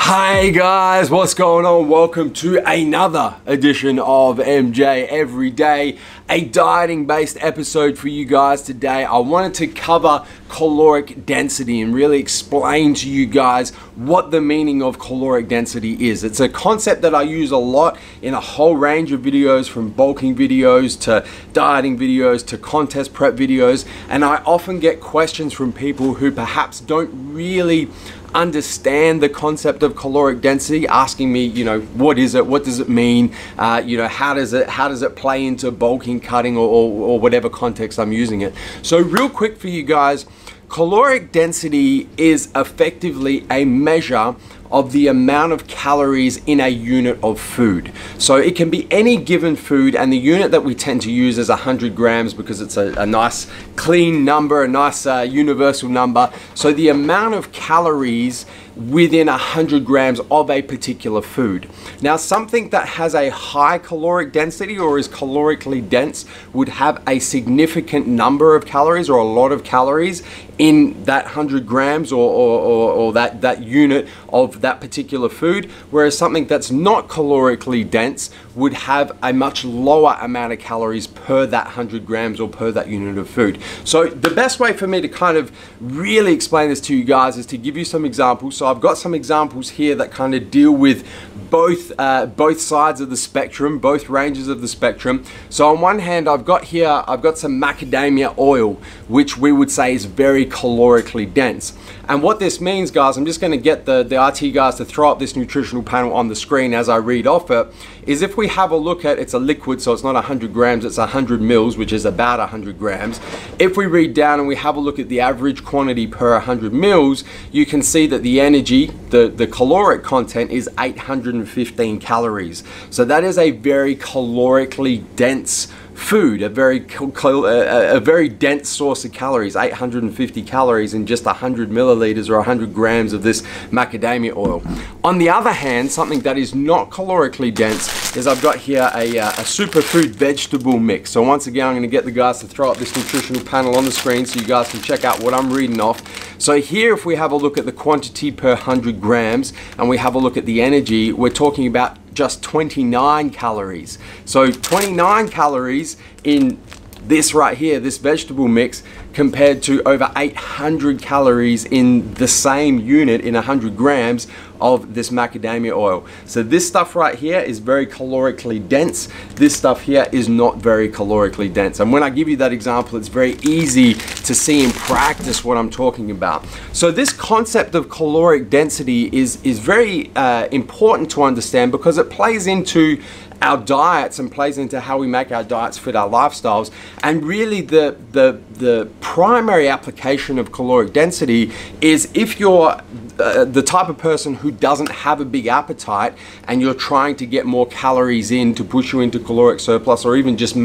Hey guys, what's going on? Welcome to another edition of MJ Everyday, a dieting based episode for you guys today. I wanted to cover caloric density and really explain to you guys what the meaning of caloric density is. It's a concept that I use a lot in a whole range of videos, from bulking videos to dieting videos to contest prep videos, and I often get questions from people who perhaps don't really understand the concept of caloric density, asking me, what is it, what does it mean, how does it play into bulking, cutting, or whatever context I'm using it. So real quick for you guys, caloric density is effectively a measure of the amount of calories in a unit of food. So it can be any given food, and the unit that we tend to use is 100 grams because it's a nice clean number, a nice universal number. So the amount of calories within 100 grams of a particular food. Now, something that has a high caloric density or is calorically dense would have a significant number of calories or a lot of calories in that 100 grams or that unit of that particular food, whereas something that's not calorically dense would have a much lower amount of calories per that 100 grams or per that unit of food. So the best way for me to kind of really explain this to you guys is to give you some examples. So I've got some examples here that kind of deal with both sides of the spectrum, both ranges of the spectrum. So on one hand, I've got some macadamia oil, which we would say is very calorically dense. And what this means, guys, I'm just going to get the RT guys to throw up this nutritional panel on the screen as I read off it, is if we have a look at, it's a liquid, so it's not 100 grams, it's 100 mils, which is about 100 grams. If we read down and we have a look at the average quantity per 100 mils, you can see that the energy, the caloric content is 815 calories. So that is a very calorically dense food, a very dense source of calories, 850 calories in just 100 milliliters or 100 grams of this macadamia oil. On the other hand, something that is not calorically dense is I've got here a superfood vegetable mix. So once again, I'm going to get the guys to throw up this nutritional panel on the screen so you guys can check out what I'm reading off. So here, if we have a look at the quantity per 100 grams and we have a look at the energy, we're talking about just 29 calories. So 29 calories in this right here, this vegetable mix, compared to over 800 calories in the same unit in 100 grams of this macadamia oil. So this stuff right here is very calorically dense. This stuff here is not very calorically dense. And when I give you that example, it's very easy to see in practice what I'm talking about. So this concept of caloric density is very important to understand because it plays into our diets and plays into how we make our diets fit our lifestyles. And really the primary application of caloric density is if you're the type of person who doesn't have a big appetite and you're trying to get more calories in to push you into caloric surplus, or even just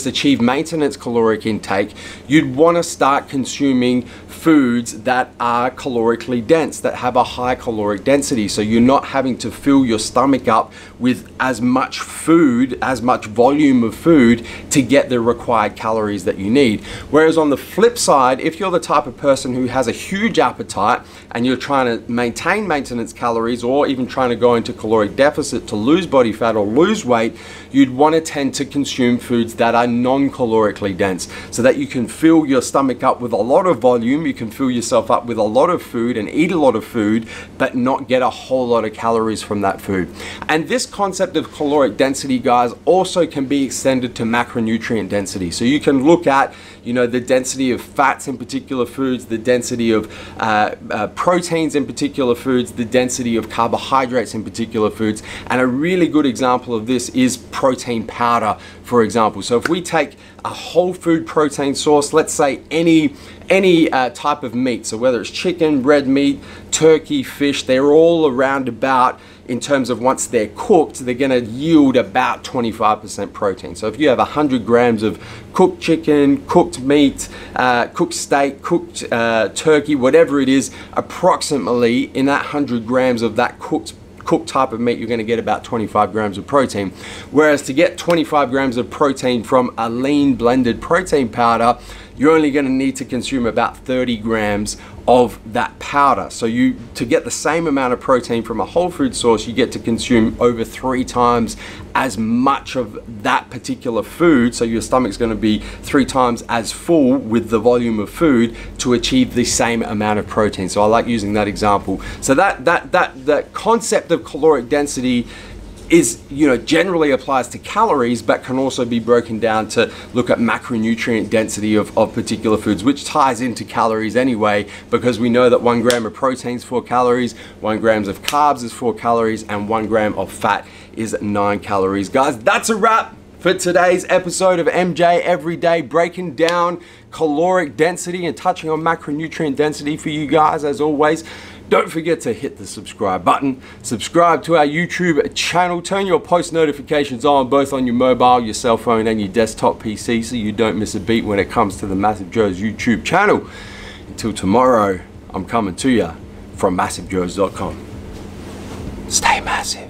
achieve maintenance caloric intake, you'd want to start consuming foods that are calorically dense, that have a high caloric density, so you're not having to fill your stomach up with as much food, as much volume of food to get the required calories that you need. Whereas on the flip side, if you're the type of person who has a huge appetite and you're trying to maintain maintenance calories, or even trying to go into caloric deficit to lose body fat or lose weight, you'd want to tend to consume foods that are non-calorically dense, so that you can fill your stomach up with a lot of volume, you can fill yourself up with a lot of food and eat a lot of food, but not get a whole lot of calories from that food. And this concept of caloric density, guys, also can be extended to macronutrient density. So you can look at, the density of fats in particular foods, the density of proteins in particular foods, the density of carbohydrates in particular foods. And a really good example of this is protein powder, for example. So if we take a whole food protein source, let's say any type of meat, so whether it's chicken, red meat, turkey, fish, they're all around about, in terms of once they're cooked, they're going to yield about 25% protein. So if you have 100 grams of cooked chicken, cooked meat, cooked steak, cooked turkey, whatever it is, approximately in that 100 grams of that cooked type of meat, you're going to get about 25 grams of protein. Whereas to get 25 grams of protein from a lean blended protein powder, you're only going to need to consume about 30 grams of that powder. So to get the same amount of protein from a whole food source, you get to consume over 3 times as much of that particular food. So your stomach's going to be 3 times as full with the volume of food to achieve the same amount of protein. So I like using that example. So that concept of caloric density is, generally applies to calories, but can also be broken down to look at macronutrient density of particular foods, which ties into calories anyway, because we know that 1 gram of protein is 4 calories, 1 gram of carbs is 4 calories, and 1 gram of fat is 9 calories. Guys, that's a wrap for today's episode of MJ Everyday, breaking down caloric density and touching on macronutrient density for you guys. As always, don't forget to hit the subscribe button, subscribe to our YouTube channel, turn your post notifications on both on your mobile, your cell phone, and your desktop PC so you don't miss a beat when it comes to the MassiveJoes YouTube channel. Until tomorrow, I'm coming to you from MassiveJoes.com. Stay massive.